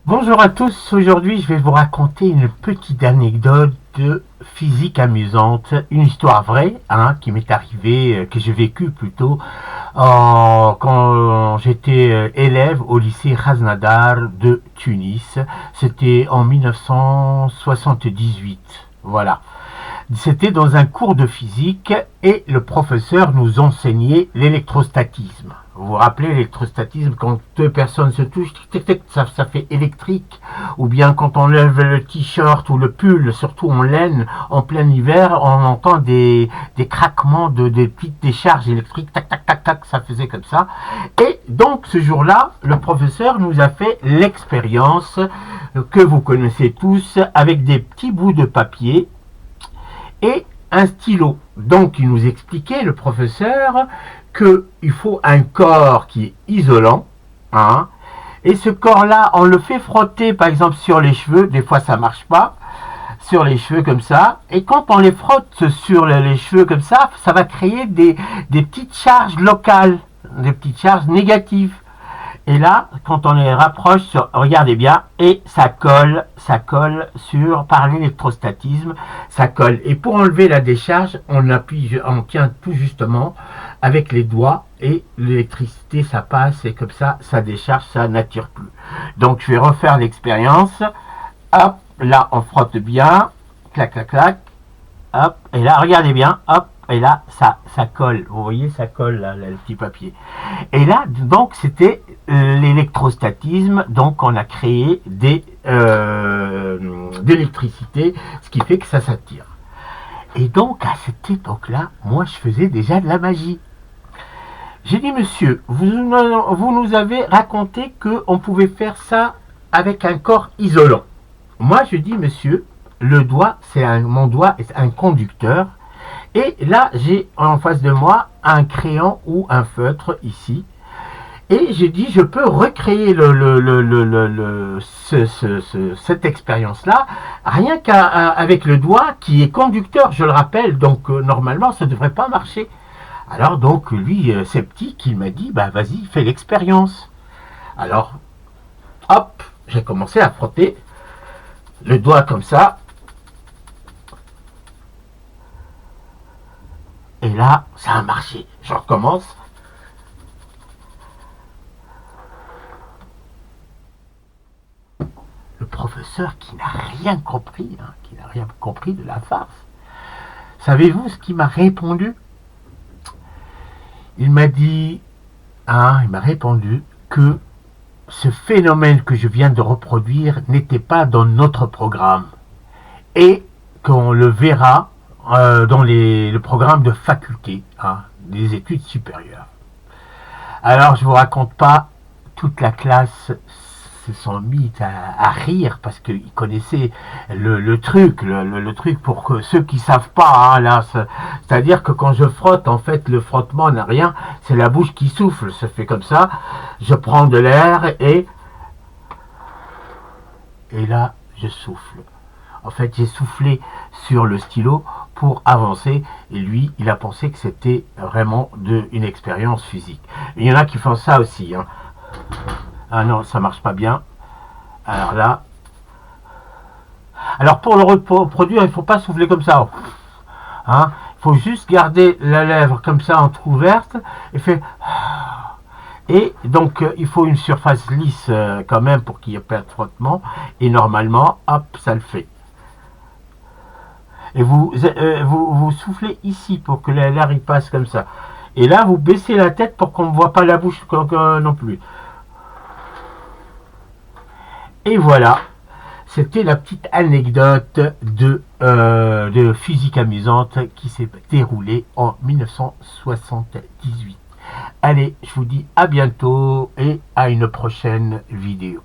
Bonjour à tous, aujourd'hui je vais vous raconter une petite anecdote de physique amusante, une histoire vraie qui m'est arrivée, que j'ai vécue plutôt quand j'étais élève au lycée Raznadar de Tunis. C'était en 1978. Voilà. C'était dans un cours de physique et le professeur nous enseignait l'électrostatisme. Vous vous rappelez l'électrostatisme, quand deux personnes se touchent, ça fait électrique. Ou bien quand on lève le t-shirt ou le pull, surtout en laine, en plein hiver, on entend des craquements des petites décharges électriques, tac, tac, tac, tac, ça faisait comme ça. Et donc ce jour-là, le professeur nous a fait l'expérience que vous connaissez tous avec des petits bouts de papier et un stylo. Donc il nous expliquait, le professeur, qu'il faut un corps qui est isolant, et ce corps-là, on le fait frotter par exemple sur les cheveux, des fois ça marche pas, sur les cheveux comme ça, et quand on les frotte sur les cheveux comme ça va créer des petites charges locales, des petites charges négatives. Et là, quand on les rapproche, regardez bien, et ça colle par l'électrostatisme, ça colle. Et pour enlever la décharge, on tient tout justement avec les doigts et l'électricité, ça passe et comme ça décharge, ça n'attire plus. Donc je vais refaire l'expérience. Hop, là on frotte bien, clac, clac, clac, hop, et là regardez bien, hop, et là ça colle. Vous voyez, ça colle là, le petit papier. Et là, donc, c'était l'électrostatisme. Donc, on a créé d'électricité, ce qui fait que ça s'attire. Et donc, à cette époque-là, moi, je faisais déjà de la magie. J'ai dit, monsieur, vous nous avez raconté qu'on pouvait faire ça avec un corps isolant. Moi, je dis, monsieur, mon doigt est un conducteur. Et là, j'ai en face de moi un crayon ou un feutre ici. Et j'ai dit, je peux recréer cette expérience-là, rien qu'avec le doigt qui est conducteur, je le rappelle, donc normalement ça ne devrait pas marcher. Alors donc lui, sceptique, il m'a dit, bah vas-y, fais l'expérience. Alors, hop, j'ai commencé à frotter le doigt comme ça, et là, ça a marché. Je recommence. Le professeur qui n'a rien compris, qui n'a rien compris de la farce. Savez-vous ce qu'il m'a répondu? Il m'a dit, il m'a répondu que ce phénomène que je viens de reproduire n'était pas dans notre programme et qu'on le verra dans le programme de faculté, des études supérieures. Alors je vous raconte pas, toute la classe se sont mis à rire parce qu'ils connaissaient le truc, le truc pour que ceux qui savent pas, là, c'est-à-dire que quand je frotte, en fait, le frottement n'a rien, c'est la bouche qui souffle, ça fait comme ça, je prends de l'air et là, je souffle. En fait, j'ai soufflé sur le stylo pour avancer et lui, il a pensé que c'était vraiment une expérience physique. Il y en a qui font ça aussi. Ah non, ça marche pas bien. Alors là, alors pour le reproduire, il ne faut pas souffler comme ça. Il faut juste garder la lèvre comme ça entrouverte et faire. Et donc il faut une surface lisse quand même pour qu'il n'y ait pas de frottement. Et normalement, hop, ça le fait. Et vous soufflez ici pour que l'air y passe comme ça. Et là, vous baissez la tête pour qu'on ne voit pas la bouche non plus. Et voilà, c'était la petite anecdote de physique amusante qui s'est déroulée en 1978. Allez, je vous dis à bientôt et à une prochaine vidéo.